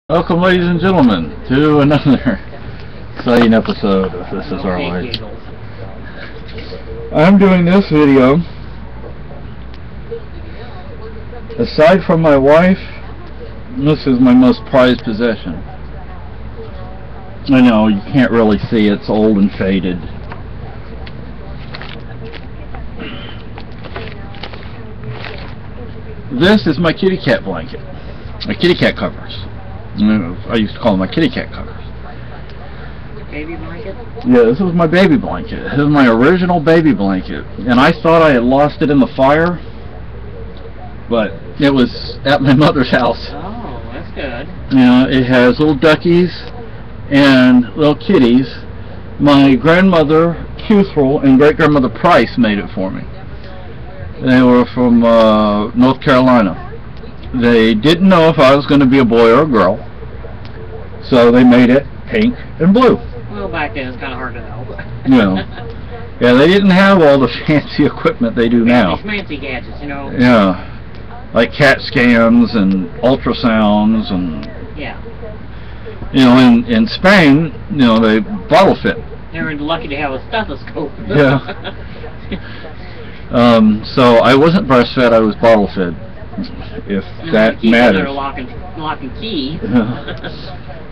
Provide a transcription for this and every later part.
Welcome, ladies and gentlemen, to another exciting episode of This Is Our Life. I'm doing this video. Aside from my wife, this is my most prized possession. I know, you can't really see, it's old and faded. This is my kitty cat blanket. My kitty cat covers. I used to call them my kitty cat covers. Baby blanket? Yeah, this was my baby blanket. This is my original baby blanket. And I thought I had lost it in the fire, but it was at my mother's house. Oh, that's good. You know, it has little duckies and little kitties. My grandmother, Cuthrell, and great-grandmother Price made it for me. They were from North Carolina. They didn't know if I was going to be a boy or a girl, so they made it pink and blue. Well, back then it's kind of hard to know. You know, yeah, they didn't have all the fancy equipment they do now. Fancy gadgets, you know. Yeah, like CAT scans and ultrasounds and. Yeah. You know, in Spain, you know, they bottle fit. They were lucky to have a stethoscope. Yeah. So I wasn't breastfed, I was bottle fed, if that matters. Lock and key.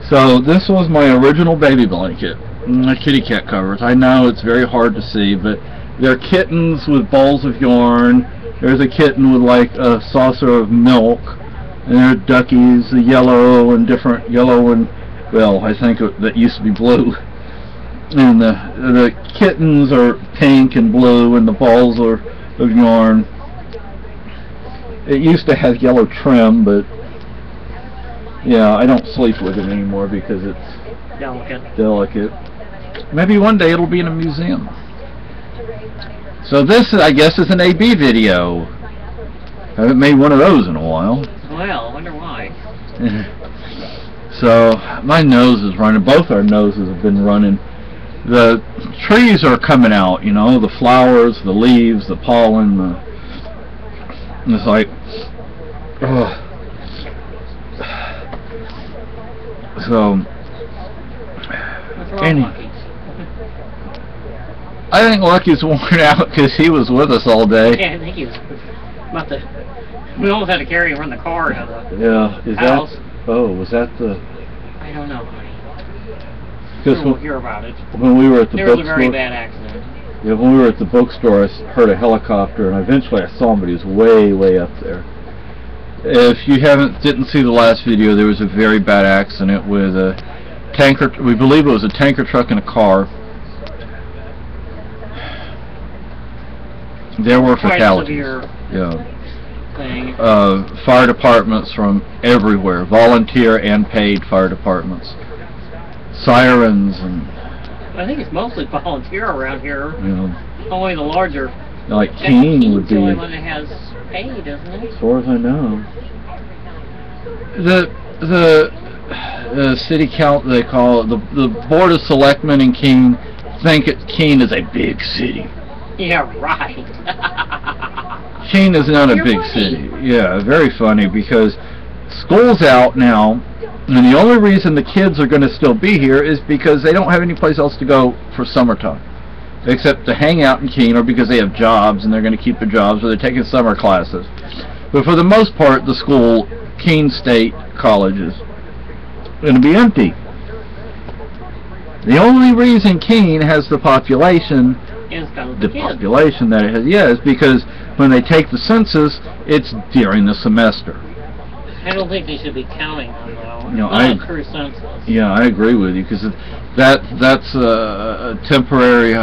So this was my original baby blanket, my kitty cat covers. I know it's very hard to see, but they're kittens with balls of yarn. There's a kitten with like a saucer of milk, and there are duckies, the yellow and different yellow and, well, I think that used to be blue. And the kittens are pink and blue, and the balls are of yarn. It used to have yellow trim, but yeah, I don't sleep with it anymore because it's delicate. Maybe one day it'll be in a museum. So this, I guess, is an AB video. I haven't made one of those in a while. Well, I wonder why. So my nose is running. Both our noses have been running. The trees are coming out, you know, the flowers, the leaves, the pollen. It's like, ugh. So, I think Lucky's worn out because he was with us all day. Yeah, I think he was about to. We almost had to carry him in the car to the house. Oh, was that the? I don't know. Because we'll hear about it. When we were at the bookstore, there was a very bad accident. Yeah, when we were at the bookstore, I heard a helicopter, and eventually I saw him, but he was way, way up there. If you didn't see the last video, there was a very bad accident with a tanker. We believe it was a tanker truck and a car. There were fatalities. Yeah. Fire departments from everywhere, volunteer and paid fire departments. Sirens and. I think it's mostly volunteer around here. Yeah. Only the larger. Like Keene would be. The only one that has paid, isn't it? As far as I know. The city council, they call it the board of selectmen in Keene, think Keene is a big city. Yeah, right. Keene is not a big city. Yeah, very funny because school's out now. And the only reason the kids are going to still be here is because they don't have any place else to go for summertime, except to hang out in Keene, or because they have jobs and they're going to keep their jobs, or they're taking summer classes. But for the most part, the school, Keene State College, is going to be empty. The only reason Keene has the population, population that it has, is because when they take the census, it's during the semester. I don't think they should be counting on though. You know, I agree with you because that's a temporary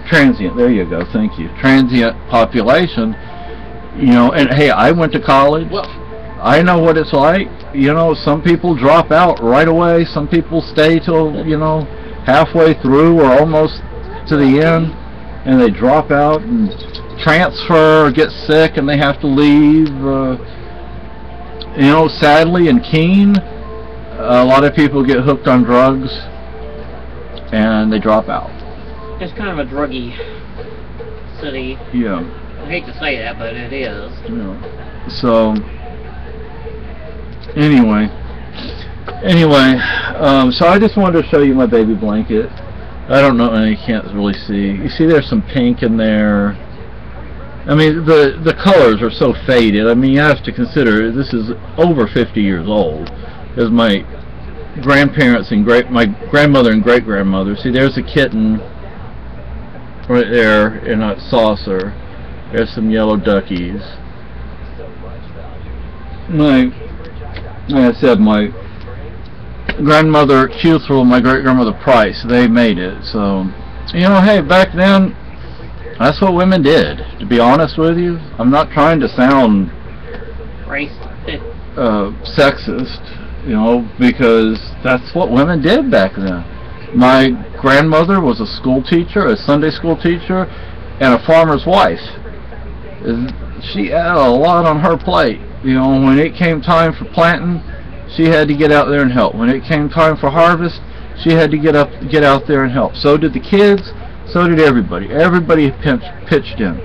transient. There you go. Thank you. Transient population. You know, and hey, I went to college. Well, I know what it's like. You know, some people drop out right away. Some people stay till halfway through or almost to the end, and they drop out and transfer or get sick and they have to leave. You know, sadly in Keene, a lot of people get hooked on drugs and they drop out. It's kind of a druggy city. Yeah. I hate to say that, but it is. Yeah. So, anyway, Anyway, so I just wanted to show you my baby blanket. I don't know, you can't really see. You see there's some pink in there. I mean, the colors are so faded. I mean, you have to consider this is over 50 years old. Because my grandparents and my grandmother and great-grandmother, see there's a kitten right there in a saucer. There's some yellow duckies. Like I said, my grandmother Cuthrell, my great-grandmother Price, they made it. So, you know, hey, back then, that's what women did. To be honest with you, I'm not trying to sound sexist, you know, because that's what women did back then. My grandmother was a school teacher, a Sunday school teacher, and a farmer's wife. She had a lot on her plate. You know, when it came time for planting, she had to get out there and help. When it came time for harvest, she had to get out there and help. So did the kids, so did everybody. Everybody pitched in.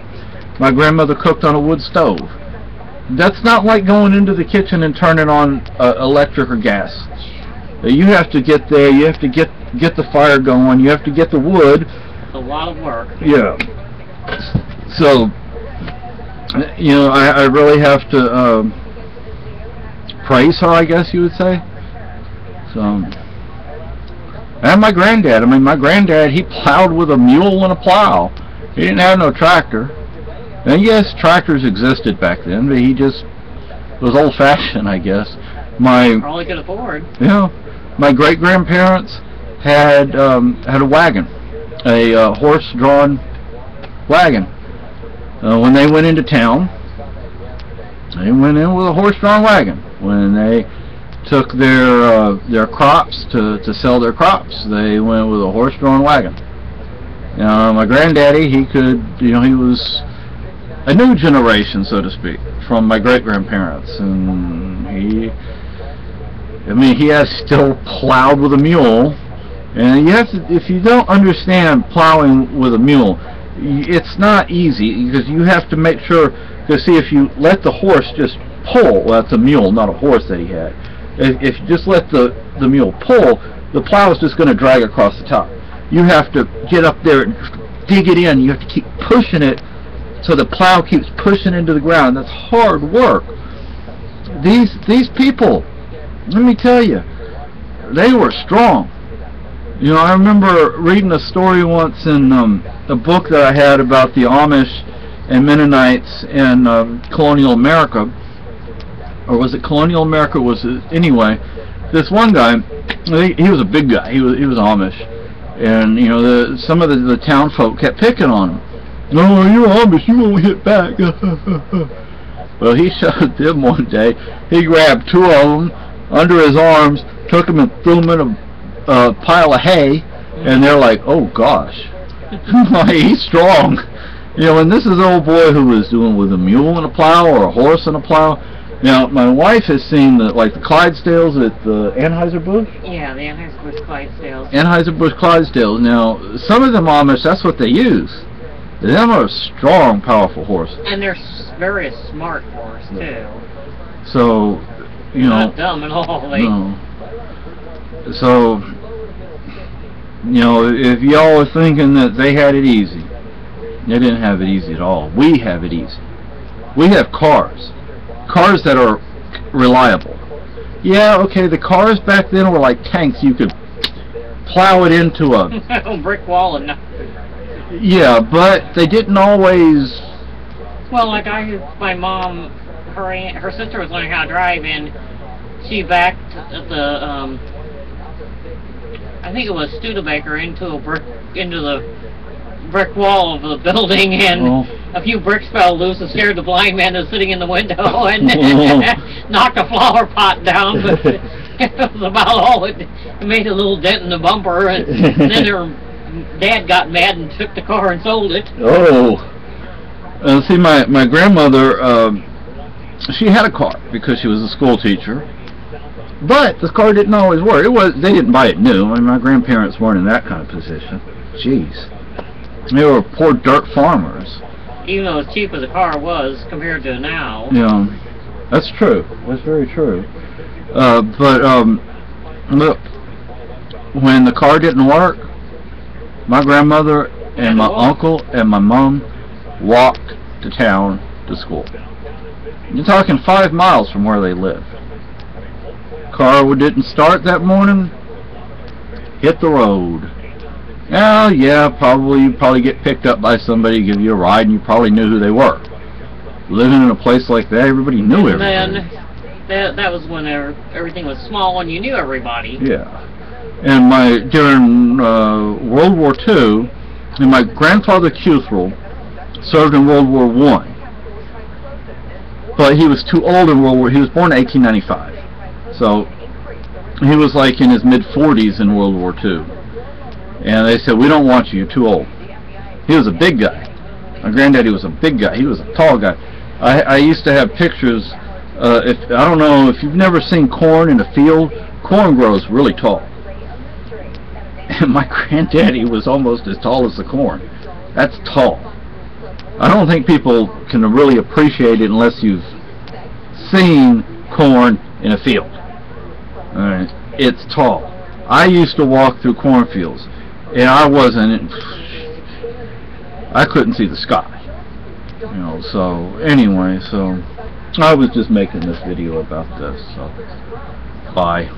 My grandmother cooked on a wood stove. That's not like going into the kitchen and turning on electric or gas. You have to get there, you have to get the fire going, you have to get the wood. It's a lot of work. Yeah. So, you know, I really have to praise her, I guess you would say. So, and my granddad. I mean, my granddad, he plowed with a mule and a plow. He didn't have no tractor. And yes, tractors existed back then, but he just was old-fashioned, I guess. All he could afford. Yeah. My great-grandparents had a wagon, a horse-drawn wagon. When they went into town, they went in with a horse-drawn wagon. When they took their crops to sell their crops, they went with a horse-drawn wagon. My granddaddy, he could, you know, he was a new generation, so to speak, from my great-grandparents, and he has still plowed with a mule. And you have to, if you don't understand plowing with a mule, it's not easy, because you have to make sure, because see, if you let the horse just pull, well, that's a mule, not a horse that he had. If you just let the mule pull, the plow is just going to drag across the top. You have to get up there and dig it in. You have to keep pushing it so the plow keeps pushing into the ground. That's hard work. These people, let me tell you, they were strong. You know, I remember reading a story once in a book that I had about the Amish and Mennonites in colonial America. Or was it colonial America? Anyway, this one guy, he was a big guy. He was Amish, and you know, some of the town folk kept picking on him. "Oh, you're Amish, you won't hit back." Well, he showed them one day. He grabbed two of them under his arms, took them and threw them in a pile of hay, and they're like, "Oh gosh, he's strong." You know, and this is an old boy who was doing with a mule and a plow, or a horse and a plow. Now, my wife has seen the Clydesdales at the Anheuser-Busch. Yeah, the Anheuser-Busch Clydesdales. Anheuser-Busch Clydesdales. Now, some of them Amish, that's what they use. Them are strong, powerful horses. And they're very smart horse too. So, you know. Not dumb at all. No. So, you know, if y'all are thinking that they had it easy, they didn't have it easy at all. We have it easy. We have cars. Cars that are reliable. Yeah, okay, the cars back then were like tanks. You could plow it into a brick wall and yeah, but they didn't always. Well, like my mom, her sister was learning how to drive, and she backed the I think it was Studebaker into the brick wall of the building, and a few bricks fell loose and scared the blind man that was sitting in the window, and knocked a flower pot down, but it was about all. It made a little dent in the bumper, and then her dad got mad and took the car and sold it. See, my grandmother, she had a car because she was a school teacher, but the car didn't always work. They didn't buy it new. I mean, my grandparents weren't in that kind of position. Jeez. They were poor dirt farmers. Even though as cheap as a car was compared to now. Yeah, that's true. That's very true. But Look, when the car didn't work, my grandmother and my uncle and my mom walked to town to school. You're talking 5 miles from where they live. Car didn't start that morning, hit the road. Now, yeah, you probably get picked up by somebody, give you a ride, and you probably knew who they were. Living in a place like that, everybody knew everybody. Then that was when everything was small and you knew everybody. Yeah. And during World War II, and my grandfather Cuthrell served in World War I. But he was too old in World War. He was born in 1895. So he was like in his mid-40s in World War II. And they said, "We don't want you, you're too old." He was a big guy. My granddaddy was a big guy. He was a tall guy. I used to have pictures. I don't know if you've never seen corn in a field. Corn grows really tall. And my granddaddy was almost as tall as the corn. That's tall. I don't think people can really appreciate it unless you've seen corn in a field. Alright, it's tall. I used to walk through cornfields, and I couldn't see the sky. You know, so anyway, so I was just making this video about this. So bye.